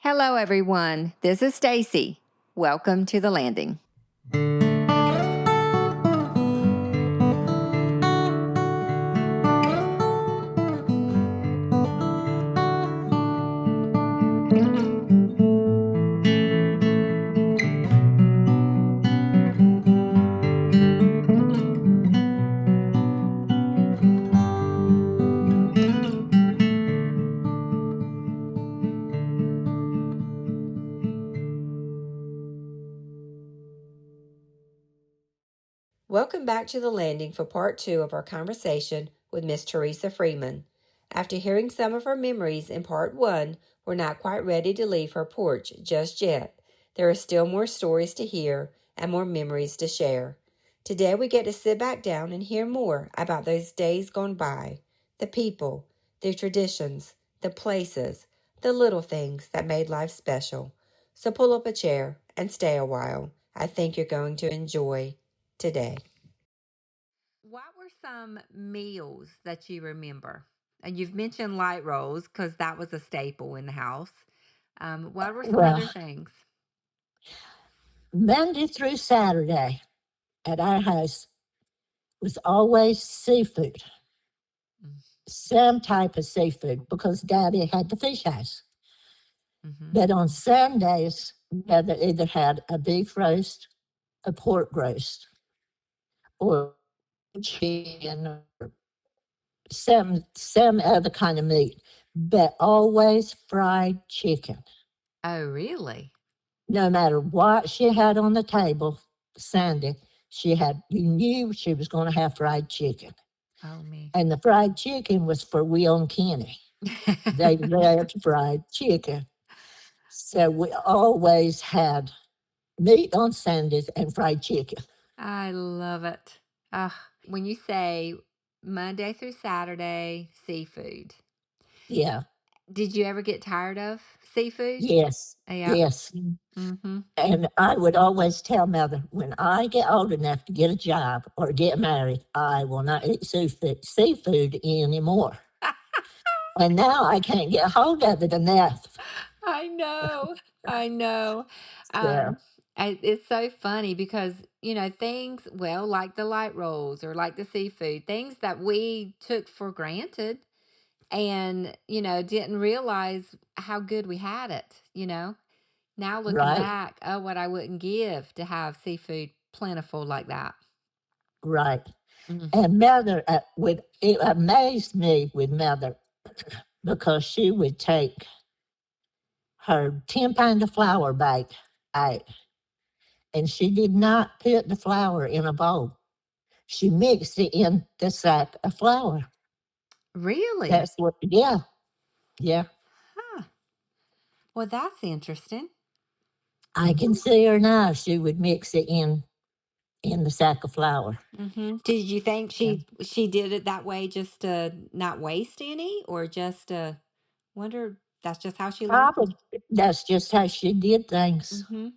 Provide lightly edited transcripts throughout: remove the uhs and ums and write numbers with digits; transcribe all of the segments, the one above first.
Hello, everyone. This is Stacy. Welcome to The Landing. Welcome back to The Landing for part 2 of our conversation with Miss Teresa Freeman. After hearing some of her memories in part 1, we're not quite ready to leave her porch just yet. There are still more stories to hear and more memories to share. Today we get to sit back down and hear more about those days gone by, the people, the traditions, the places, the little things that made life special. So pull up a chair and stay a while. I think you're going to enjoy today. What were some meals that you remember? And you've mentioned light rolls because that was a staple in the house. What were some Well, other things? Monday through Saturday at our house was always seafood, Mm, some type of seafood, because Daddy had the fish house. Mm-hmm. But on Sundays, Mother either had a beef roast, a pork roast, or chicken, or some other kind of meat, but always fried chicken. Oh, really? No matter what she had on the table Sunday, you knew she was going to have fried chicken. Oh, me. And the fried chicken was for Will and Kenny. They loved fried chicken. So we always had meat on Sundays and fried chicken. I love it. When you say Monday through Saturday seafood, Yeah. did you ever get tired of seafood? Yes. Yep. Yes. Mm-hmm. And I would always tell Mother, when I get old enough to get a job or get married, I will not eat seafood anymore. And now I can't get hold of it enough. I know. I know. So, Um, it's so funny because, things, well, like the light rolls or like the seafood, things that we took for granted and, didn't realize how good we had it. Now looking right, back, oh, what I wouldn't give to have seafood plentiful like that. right. Mm. And Mother, it amazed me with Mother because she would take her 10 pound of flour bag out, and she did not put the flour in a bowl. She mixed it in the sack of flour. Really? That's what, yeah, yeah. Huh. Well, that's interesting. I can see her now. She would mix it in the sack of flour. Mm-hmm. Did you think Yeah. she did it that way just to not waste any, or just to wonder that's just how she learned? Probably that's just how she did things. Mm-hmm.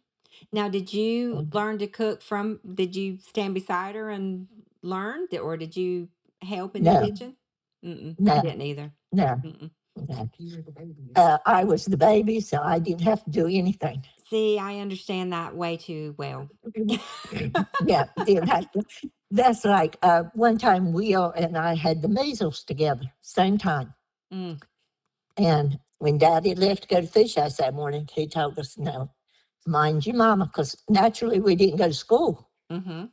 Now, did you learn to cook from? Did you stand beside her and learn, or did you help in the No, kitchen? Mm-mm. I no, didn't either. no, Mm-mm. no. I was the baby, so I didn't have to do anything. See, I understand that way too well. Yeah, didn't have to. That's like one time Will and I had the measles together, same time. Mm, And when Daddy left to go to fish house that morning, he told us, no, mind your mama, because naturally we didn't go to school. mm-hmm.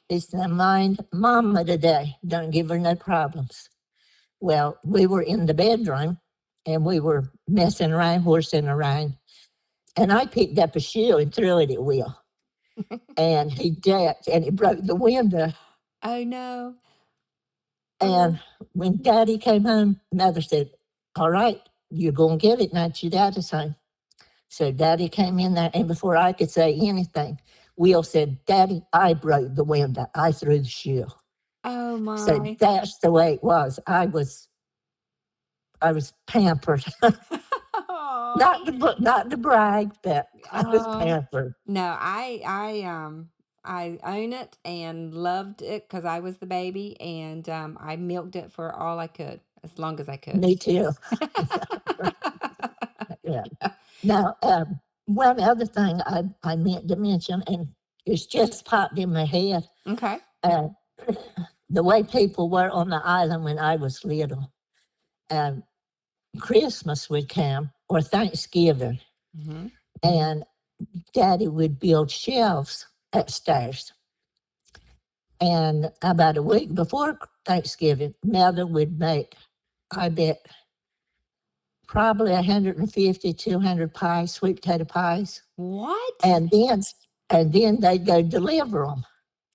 He said, mind mama today. Don't give her no problems. Well, we were in the bedroom and we were messing around, horsing around. And I picked up a shoe and threw it at Will. And he dipped and it broke the window. Oh no. And when Daddy came home, Mother said, all right, you're going to get it now. It's your daddy's home. So Daddy came in there, and before I could say anything, Will said, Daddy, I broke the window. I threw the shoe. Oh So my. that's the way it was. I was pampered. not to brag, but I was Oh, pampered. no, I own it and loved it because I was the baby and I milked it for all I could, as long as I could. Me too. Yeah. Now, one other thing I meant to mention, and it's just popped in my head, Okay. uh, the way people were on the island when I was little. Um, Christmas would come or Thanksgiving, Mm-hmm. and Daddy would build shelves upstairs. And about a week before Thanksgiving, Mother would make, I bet, probably 150, 200 pies, sweet potato pies. What? And then they'd go deliver them.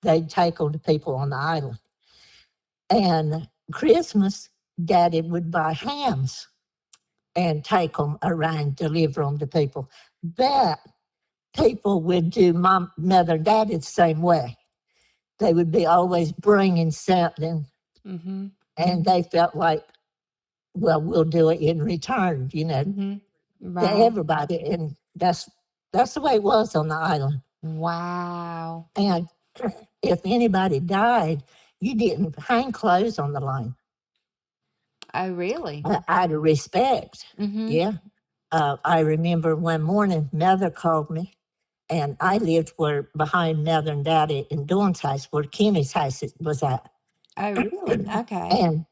They'd take them to people on the island. And Christmas, Daddy would buy hams and take them around, deliver them to people. But people would do Mother and Daddy the same way. They would be always bringing something, Mm-hmm. and they felt like, well, we'll do it in return, Mm-hmm. to Right. everybody. And that's the way it was on the island. Wow. And if anybody died, you didn't hang clothes on the line Oh, really? out of respect. Mm-hmm. Yeah. I remember one morning, Mother called me, and I lived where behind Mother and Daddy in Dawn's house, where Kenny's house was at. Oh, really? Okay.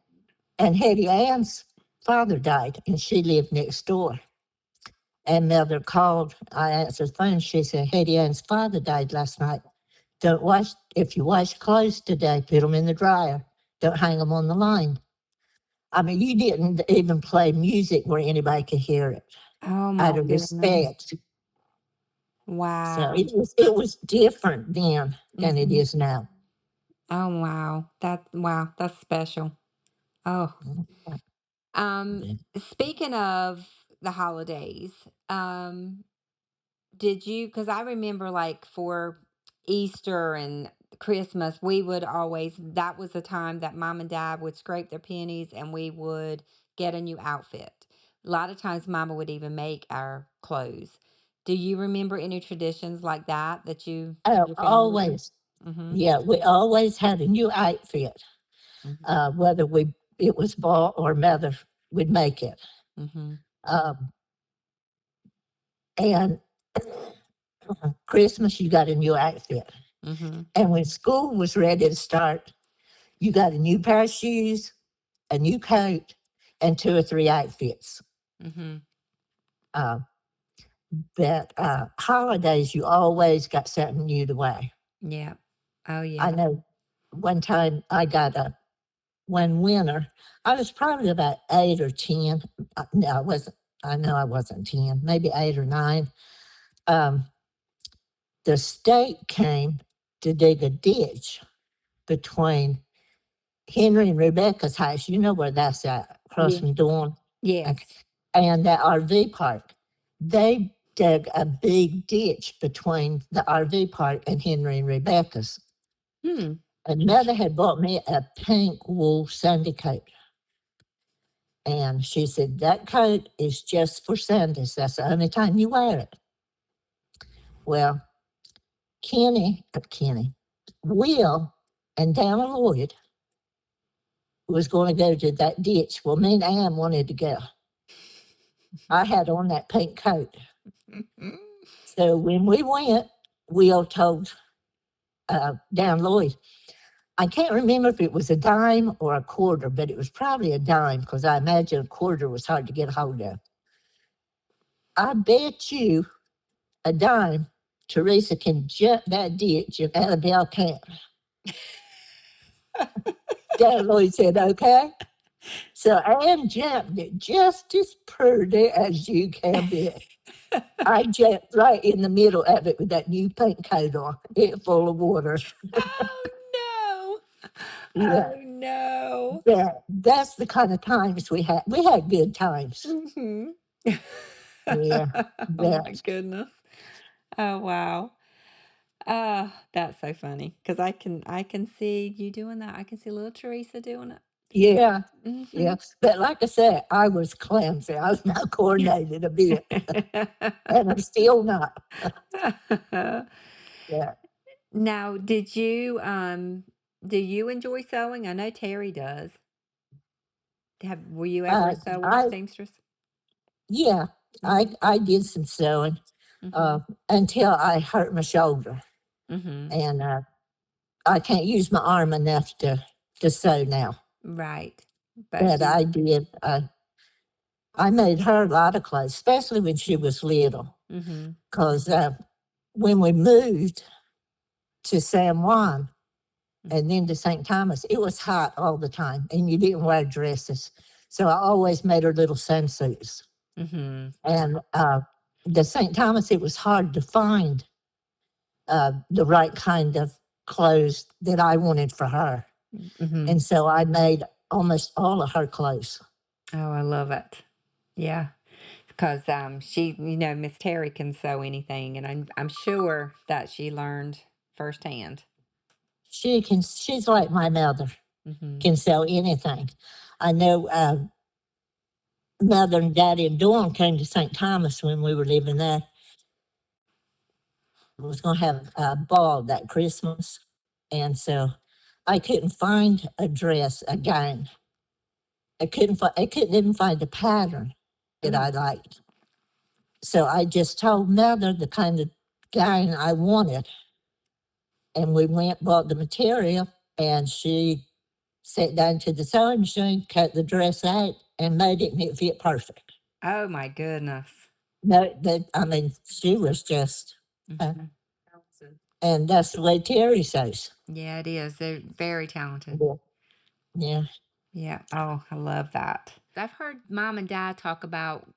and Hetty Ann's father died, and she lived next door. And Mother called. I answered the phone. She said, Hetty Ann's father died last night. Don't wash, if you wash clothes today, put them in the dryer. Don't hang them on the line. I mean, you didn't even play music where anybody could hear it Oh, out my of goodness. respect. So Wow. it was different then than it Mm-hmm. is now. Oh, wow. That's special. Oh. Um, Speaking of the holidays, did you, because I remember like for Easter and Christmas, we would always, that was the time that mom and dad would scrape their pennies and we would get a new outfit. A lot of times, mama would even make our clothes. Do you remember any traditions like that that Oh, your family did? always. Mm-hmm. Yeah, we always had a new outfit, Mm-hmm. whether it was bought or Mother would make it. Mm-hmm. Um, and Christmas, you got a new outfit. Mm-hmm. And when school was ready to start, you got a new pair of shoes, a new coat, and 2 or 3 outfits. Mm-hmm. Uh, that holidays, you always got something new to wear. Yeah. Oh, I yeah. know one time I got one winter, I was probably about 8 or 10. No, I wasn't. I know I wasn't 10, maybe 8 or 9. Um, the state came to dig a ditch between Henry and Rebecca's house. You know where that's at, across Yeah. from Dawn. Yes. Okay. And that RV park. They dug a big ditch between the RV park and Henry and Rebecca's. Hmm. And Mother had bought me a pink wool Sunday coat. And she said, that coat is just for Sundays. That's the only time you wear it. Well, Will and Dana Lloyd was going to go to that ditch. Well, me and Ann wanted to go. I had on that pink coat. So when we went, Will told Dan Lloyd, I can't remember if it was a dime or a quarter, but it was probably a dime because I imagine a quarter was hard to get a hold of. I bet you a dime Teresa can jump that ditch and Annabelle can't. Dan Lloyd said, okay. So Ann jumped it just as pretty as you can be. I jumped right in the middle of it with that new pink coat on, it full of water. Oh no. Yeah, Oh no. that's the kind of times we had. We had good times. Mm-hmm. Yeah, Oh my that. goodness. Oh wow. That's so funny because I can see you doing that. I can see little Teresa doing it. Yeah, Mm-hmm. yeah. But like I said, I was clumsy. I was not coordinated a bit, and I'm still not. Yeah. Now, do you enjoy sewing? I know Terry does. Were you ever a sewer I seamstress? Yeah, I did some sewing Mm-hmm. until I hurt my shoulder, Mm-hmm. and I can't use my arm enough to sew now. Right. But But you. I did. I made her a lot of clothes, especially when she was little, Mm-hmm. because when we moved to San Juan and then to St. Thomas, it was hot all the time, and you didn't wear dresses. So I always made her little sunsuits. Mm-hmm. And the St. Thomas, it was hard to find the right kind of clothes that I wanted for her. Mm-hmm. And so I made almost all of her clothes. Oh, I love it. Yeah. Because she, Miss Terry can sew anything, and I'm sure that she learned firsthand. She's like my mother, Mm-hmm. can sew anything. I know mother and daddy and Dawn came to St. Thomas when we were living there. Was going to have a ball that Christmas. And so I couldn't find a dress, a gown. I couldn't even find a pattern that I Mm. liked. So I just told mother the kind of gown I wanted. And we went, bought the material, and she sat down to the sewing machine, cut the dress out, and made it, and it fit perfect. Oh my goodness. No, that I mean, she was just, uh, Mm-hmm. and that's the way Terry says. Yeah, it is. They're very talented. Yeah. Yeah. Yeah. Oh, I love that. I've heard mom and dad talk about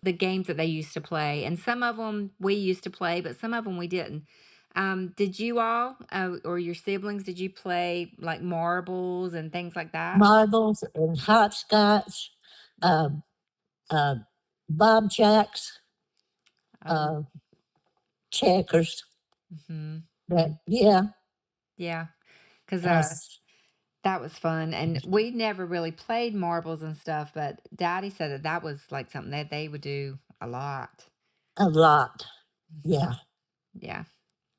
the games that they used to play, and some of them we used to play, but some of them we didn't. Did you all, or your siblings, did you play like marbles and things like that? Marbles and hopscotch, uh, uh, bob jacks, Oh, uh, checkers. mm-hmm. But yeah, Yeah, because that's that was fun, and we never really played marbles and stuff. But Daddy said that that was like something that they would do a lot. a lot. Hmm. Yeah, Yeah.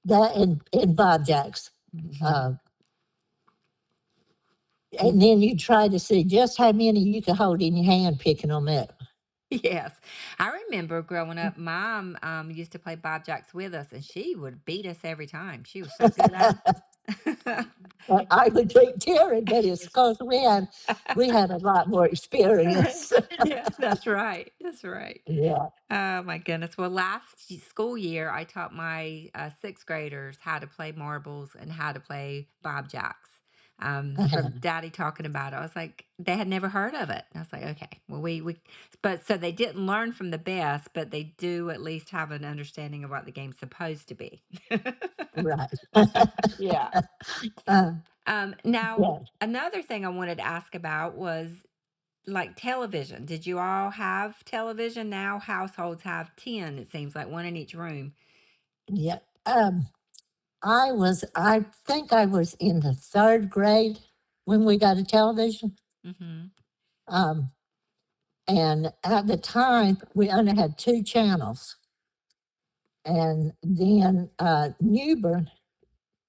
that and bob jacks. Hmm. Uh, and then you try to see just how many you can hold in your hand picking them up. Yes, I remember growing up. Mom used to play Bob Jacks with us, and she would beat us every time. She was so good at it. I would beat Terry, but it's because we had a lot more experience. Yeah, that's right. That's right. Yeah. Oh my goodness. Well, last school year, I taught my sixth graders how to play marbles and how to play Bob Jacks. From Daddy talking about it, I was like, they had never heard of it. I was like, okay, well, but so they didn't learn from the best, but they do at least have an understanding of what the game's supposed to be. Right. Yeah. uh, Now, yeah. another thing I wanted to ask about was like television. Did you all have television? Now households have 10, it seems like one in each room. Yeah. I think I was in the third grade when we got a television. Mm-hmm. Um, and at the time, we only had two channels. And then Newbern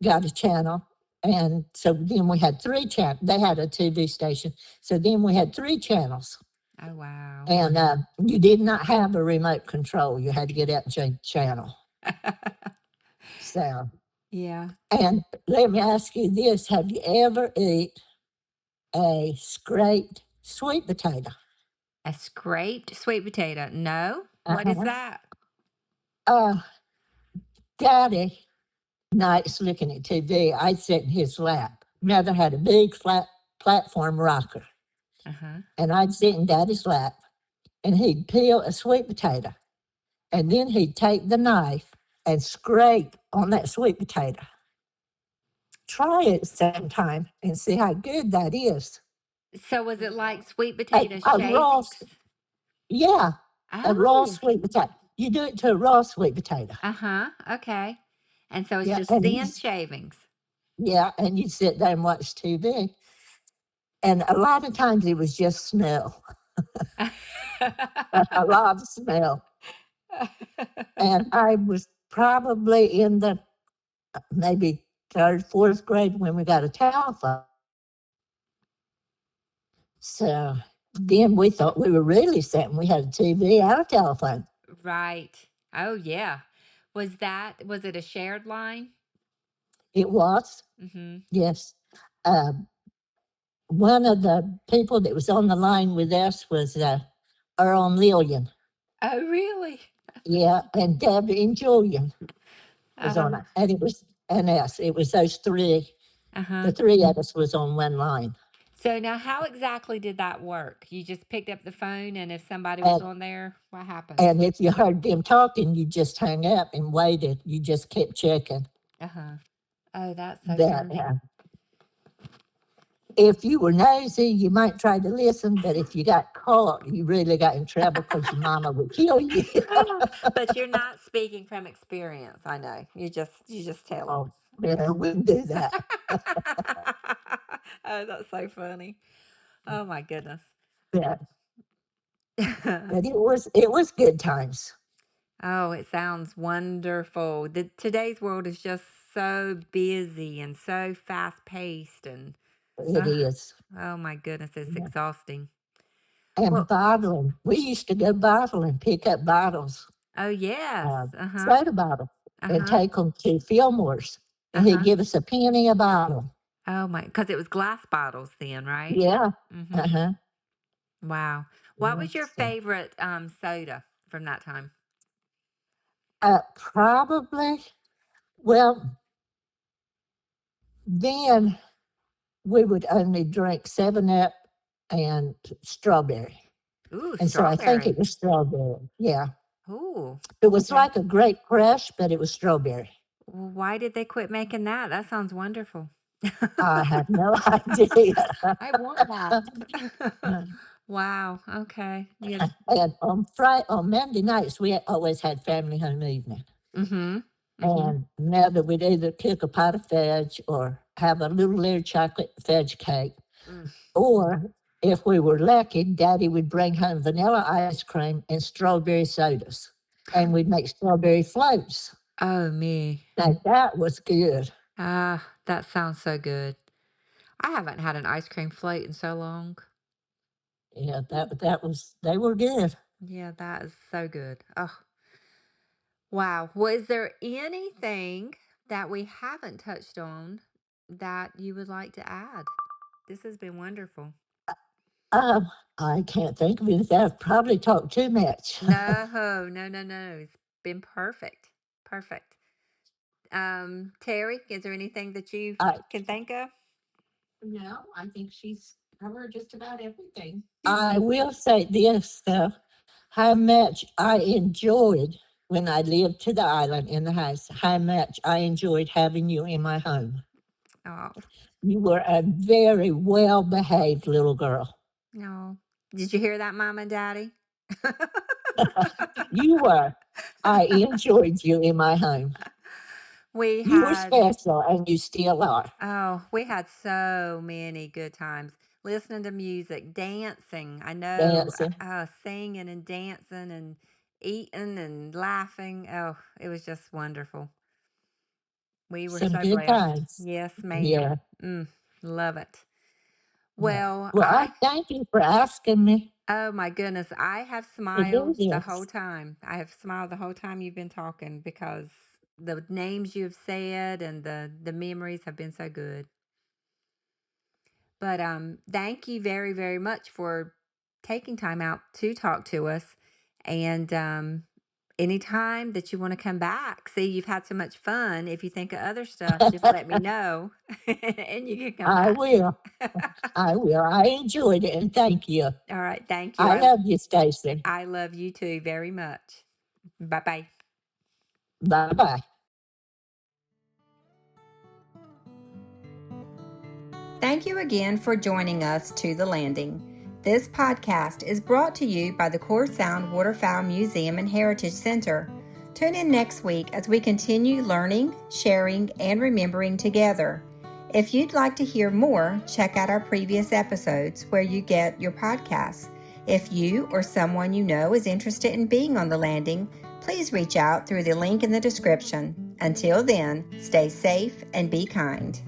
got a channel. And so then we had three channels. They had a TV station. So then we had three channels. Oh, wow. And you did not have a remote control. You had to get out and change channel. So, Yeah. and let me ask you this: have you ever eat a scraped sweet potato? A scraped sweet potato. No? What is Uh-huh. that? Uh, Daddy, nights looking at TV, I'd sit in his lap. Mother had a big flat platform rocker, Uh-huh. and I'd sit in Daddy's lap, and he'd peel a sweet potato, and then he'd take the knife and scrape on that sweet potato. Try it sometime and see how good that is. So was it like sweet A, potato a raw, shavings? yeah, a raw Oh. sweet potato. You do it to a raw sweet potato. Uh-huh. Okay. And so it's Yeah, just and you, thin shavings. yeah, and you sit there and watch TV. And a lot of times it was just smell, a lot of smell. And I was probably in the maybe third, fourth grade when we got a telephone. So Then we thought we were really something. We had a TV and a telephone. Right. Oh, yeah. Was it a shared line? It was, Mm-hmm. yes. Um, One of the people that was on the line with us was Earl and Lillian. Oh, really? Yeah, and Debbie and Julian was on Oh, it. And it was and us. It was those three. uh-huh. The three of us was on one line. So now how exactly did that work? You just picked up the phone and if somebody was And on there, what happened? and if you heard them talking, you just hung up and waited. You just kept checking. Uh-huh. Oh, that's so That funny. if you were nosy, you might try to listen, but if you got caught, you really got in trouble because your mama would kill you. But you're not speaking from experience, I know. You just telling Oh, man, I wouldn't do that. us. Oh, that's so funny. Oh my goodness. Yeah, but it was good times. Oh, it sounds wonderful. Today's world is just so busy and so fast paced and It uh, is. oh my goodness, it's Yeah. exhausting. And Well, bottling. We used to go bottling, pick up bottles, oh yes. Uh-huh. soda bottles, and Uh-huh. take them to Fillmore's. And he'd Uh-huh. give us a penny a bottle. Oh my, because it was glass bottles then, right? Yeah. Mm-hmm. Uh-huh. Wow. What Yeah. was your So, favorite soda from that time? probably, well, then we would only drink 7 Up and strawberry. Ooh, And so I think strawberry. it was strawberry. Yeah. Ooh, It was okay. like a Great Crush, but it was strawberry. Well, why did they quit making that? That sounds wonderful. I have no idea. I want that. Wow. Okay. Yeah. And on Monday nights, we always had family home evening. Mm-hmm. Mm-hmm. And Mother would either cook a pot of fudge or have a little layer chocolate fudge cake. Mm. Or if we were lucky, Daddy would bring home vanilla ice cream and strawberry sodas. And we'd make strawberry floats. Oh me. Now that was good. Ah, that sounds so good. I haven't had an ice cream float in so long. Yeah, Mm. they were good. Yeah, that is so good. Oh, wow. Was there anything that we haven't touched on that you would like to add? This has been wonderful. Um, I can't think of anything. I've probably talked too much. No, no, no, no. It's been perfect. Perfect. Terry, is there anything that you I can think of? No, I think she's covered just about everything. I will say this though, how much I enjoyed when I lived to the island in the house, how much I enjoyed having you in my home. Oh, You were a very well behaved little girl. no. Did you hear that, Mom and Daddy? You were. I enjoyed you in my home. We You were had, special and you still are. oh, we had so many good times listening to music, dancing. I know, Dancing. singing and dancing and eating and laughing. Oh, it was just wonderful. We were Some so good blessed. times. Yes, Yeah. ma'am. Love it. Yeah. Well, Well, I I thank you for asking me Oh my goodness, I have to do smiled the whole this. time. I have smiled the whole time you've been talking because the names you've said and the memories have been so good. But thank you very very much for taking time out to talk to us. And anytime that you want to come back, see you've had so much fun. If you think of other stuff, just let me know, and you can come I back. will. I will. I enjoyed it and thank you. All right, thank you. I love you, Stacy. I love you too very much. Bye bye. Bye bye. Thank you again for joining us to The Landing. This podcast is brought to you by the Core Sound Waterfowl Museum and Heritage Center. Tune in next week as we continue learning, sharing, and remembering together. If you'd like to hear more, check out our previous episodes where you get your podcasts. If you or someone you know is interested in being on The Landing, please reach out through the link in the description. Until then, stay safe and be kind.